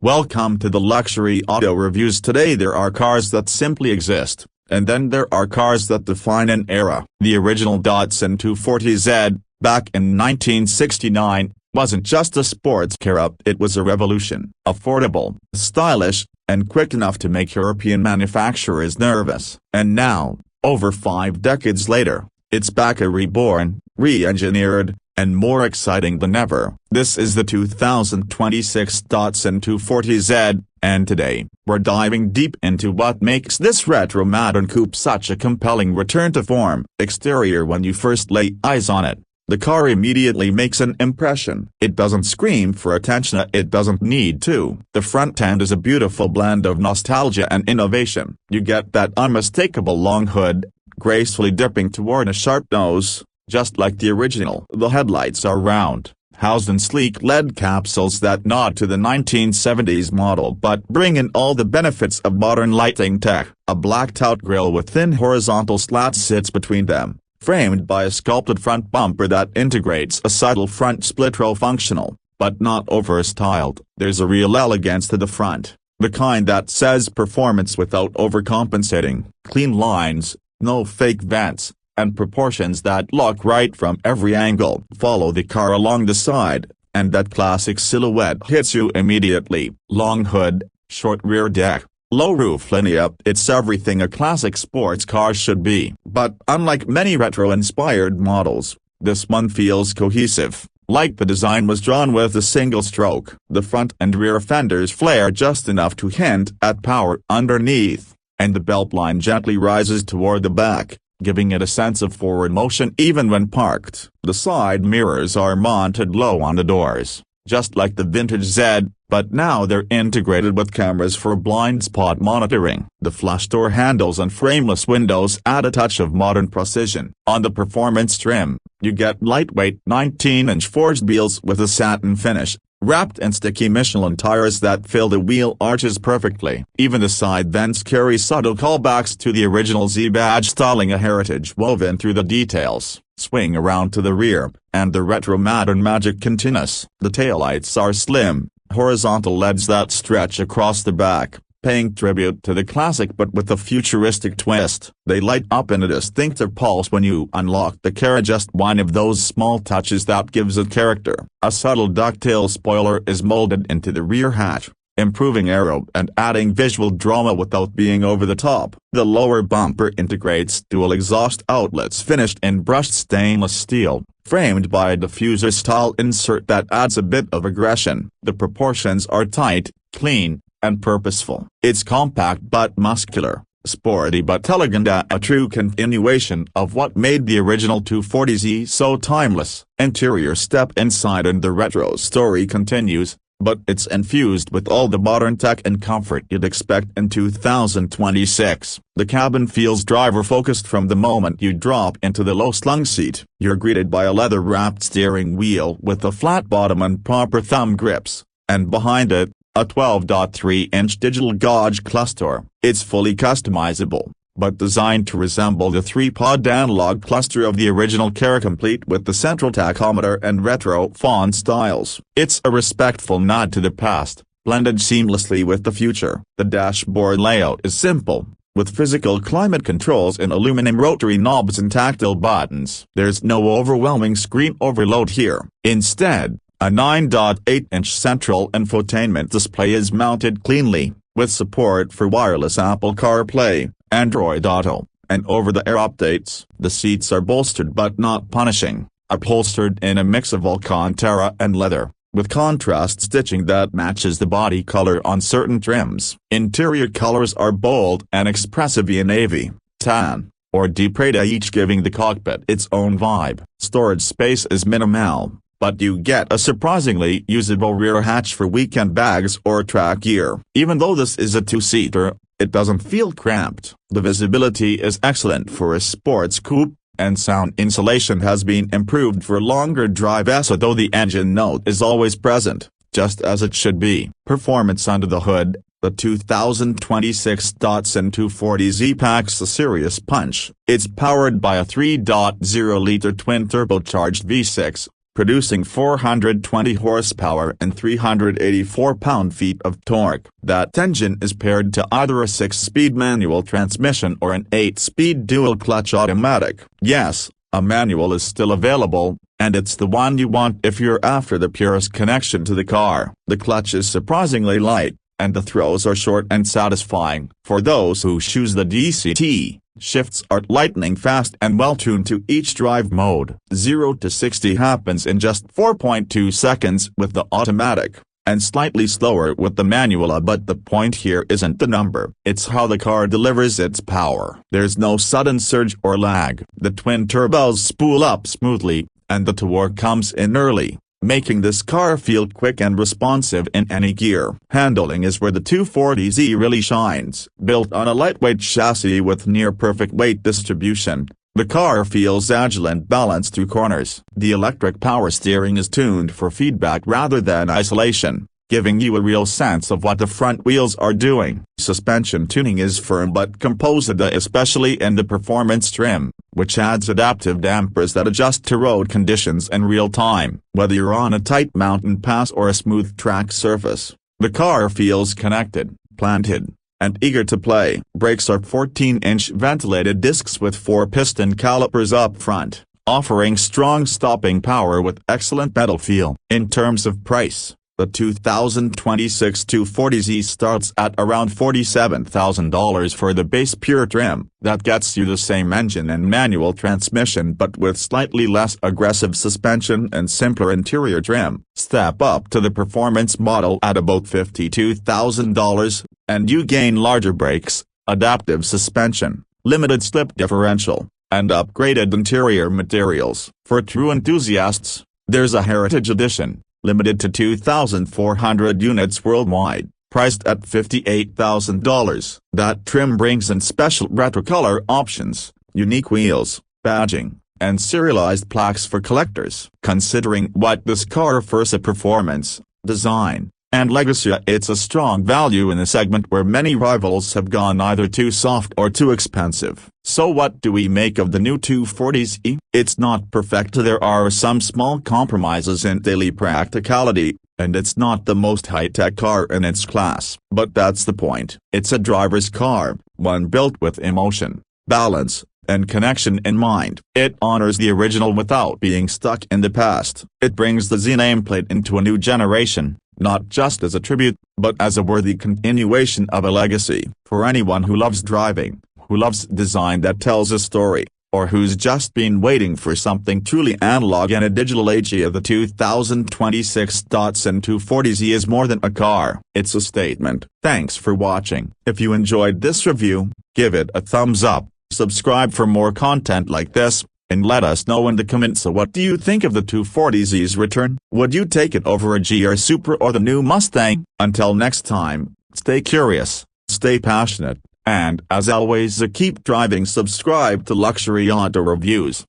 Welcome to the Luxury Auto Reviews. Today there are cars that simply exist, and then there are cars that define an era. The original Datsun 240Z, back in 1969, wasn't just a sports car, it was a revolution. Affordable, stylish, and quick enough to make European manufacturers nervous. And now, over 5 decades later, it's back, a reborn, re-engineered, and more exciting than ever. This is the 2026 Datsun 240Z, and today, we're diving deep into what makes this retro modern coupe such a compelling return to form. Exterior. When you first lay eyes on it, the car immediately makes an impression. It doesn't scream for attention, it doesn't need to. The front end is a beautiful blend of nostalgia and innovation. You get that unmistakable long hood, gracefully dipping toward a sharp nose, just like the original. The headlights are round, housed in sleek LED capsules that nod to the 1970s model but bring in all the benefits of modern lighting tech. A blacked-out grille with thin horizontal slats sits between them, framed by a sculpted front bumper that integrates a subtle front split row, functional, but not over-styled. There's a real elegance to the front, the kind that says performance without overcompensating. Clean lines, no fake vents, and proportions that look right from every angle. Follow the car along the side, and that classic silhouette hits you immediately. Long hood, short rear deck, low roof linear. It's everything a classic sports car should be. But unlike many retro-inspired models, this one feels cohesive, like the design was drawn with a single stroke. The front and rear fenders flare just enough to hint at power underneath, and the beltline gently rises toward the back, giving it a sense of forward motion even when parked. The side mirrors are mounted low on the doors, just like the vintage Z, but now they're integrated with cameras for blind spot monitoring. The flush door handles and frameless windows add a touch of modern precision. On the performance trim, you get lightweight 19-inch forged wheels with a satin finish, wrapped in sticky Michelin tires that fill the wheel arches perfectly. Even the side vents carry subtle callbacks to the original Z badge styling, a heritage woven through the details. Swing around to the rear, and the retro modern magic continues. The taillights are slim, horizontal LEDs that stretch across the back, paying tribute to the classic but with a futuristic twist. They light up in a distinctive pulse when you unlock the car, just one of those small touches that gives it character. A subtle ducktail spoiler is molded into the rear hatch, improving aero and adding visual drama without being over the top. The lower bumper integrates dual exhaust outlets finished in brushed stainless steel, framed by a diffuser-style insert that adds a bit of aggression. The proportions are tight, clean, and purposeful. It's compact but muscular, sporty but elegant, a true continuation of what made the original 240Z so timeless. Interior. Step inside and the retro story continues, but it's infused with all the modern tech and comfort you'd expect in 2026. The cabin feels driver-focused from the moment you drop into the low-slung seat. You're greeted by a leather-wrapped steering wheel with a flat bottom and proper thumb grips, and behind it, a 12.3-inch digital gauge cluster. It's fully customizable, but designed to resemble the 3-pod analog cluster of the original car, complete with the central tachometer and retro font styles. It's a respectful nod to the past, blended seamlessly with the future. The dashboard layout is simple, with physical climate controls in aluminum rotary knobs and tactile buttons. There's no overwhelming screen overload here. Instead, a 9.8-inch central infotainment display is mounted cleanly, with support for wireless Apple CarPlay, Android Auto, and over-the-air updates. The seats are bolstered but not punishing, upholstered in a mix of Alcantara and leather, with contrast stitching that matches the body color on certain trims. Interior colors are bold and expressive in navy, tan, or deep red, each giving the cockpit its own vibe. Storage space is minimal, but you get a surprisingly usable rear hatch for weekend bags or track gear. Even though this is a two-seater, it doesn't feel cramped. The visibility is excellent for a sports coupe, and sound insulation has been improved for longer drives, although the engine note is always present, just as it should be. Performance. Under the hood, the 2026 Datsun 240Z packs a serious punch. It's powered by a 3.0-liter twin-turbocharged V6, producing 420 horsepower and 384 pound-feet of torque. That engine is paired to either a 6-speed manual transmission or an 8-speed dual-clutch automatic. Yes, a manual is still available, and it's the one you want if you're after the purest connection to the car. The clutch is surprisingly light, and the throws are short and satisfying. For those who choose the DCT, shifts are lightning fast and well-tuned to each drive mode. 0 to 60 happens in just 4.2 seconds with the automatic, and slightly slower with the manual. But the point here isn't the number, it's how the car delivers its power. There's no sudden surge or lag. The twin turbos spool up smoothly, and the torque comes in early, making this car feel quick and responsive in any gear. Handling is where the 240Z really shines. Built on a lightweight chassis with near-perfect weight distribution, the car feels agile and balanced through corners. The electric power steering is tuned for feedback rather than isolation, giving you a real sense of what the front wheels are doing. Suspension tuning is firm but composite, especially in the performance trim, which adds adaptive dampers that adjust to road conditions in real time. Whether you're on a tight mountain pass or a smooth track surface, the car feels connected, planted, and eager to play. Brakes are 14-inch ventilated discs with 4-piston calipers up front, offering strong stopping power with excellent pedal feel. In terms of price, the 2026 240Z starts at around $47,000 for the base pure trim. That gets you the same engine and manual transmission but with slightly less aggressive suspension and simpler interior trim. Step up to the performance model at about $52,000, and you gain larger brakes, adaptive suspension, limited slip differential, and upgraded interior materials. For true enthusiasts, there's a Heritage Edition, limited to 2,400 units worldwide, priced at $58,000. That trim brings in special retro color options, unique wheels, badging, and serialized plaques for collectors. Considering what this car offers in performance, design, and legacy, it's a strong value in a segment where many rivals have gone either too soft or too expensive. So what do we make of the new 240Z? It's not perfect. There are some small compromises in daily practicality, and it's not the most high-tech car in its class. But that's the point. It's a driver's car, one built with emotion, balance, and connection in mind. It honors the original without being stuck in the past. It brings the Z nameplate into a new generation, not just as a tribute, but as a worthy continuation of a legacy. For anyone who loves driving, who loves design that tells a story, or who's just been waiting for something truly analog in a digital age, the 2026 Datsun 240Z is more than a car. It's a statement. Thanks for watching. If you enjoyed this review, give it a thumbs up, subscribe for more content like this, and let us know in the comments what do you think of the 240Z's return. Would you take it over a GR Supra or the new Mustang? Until next time, stay curious, stay passionate, and as always keep driving. Subscribe to Luxury Auto Reviews.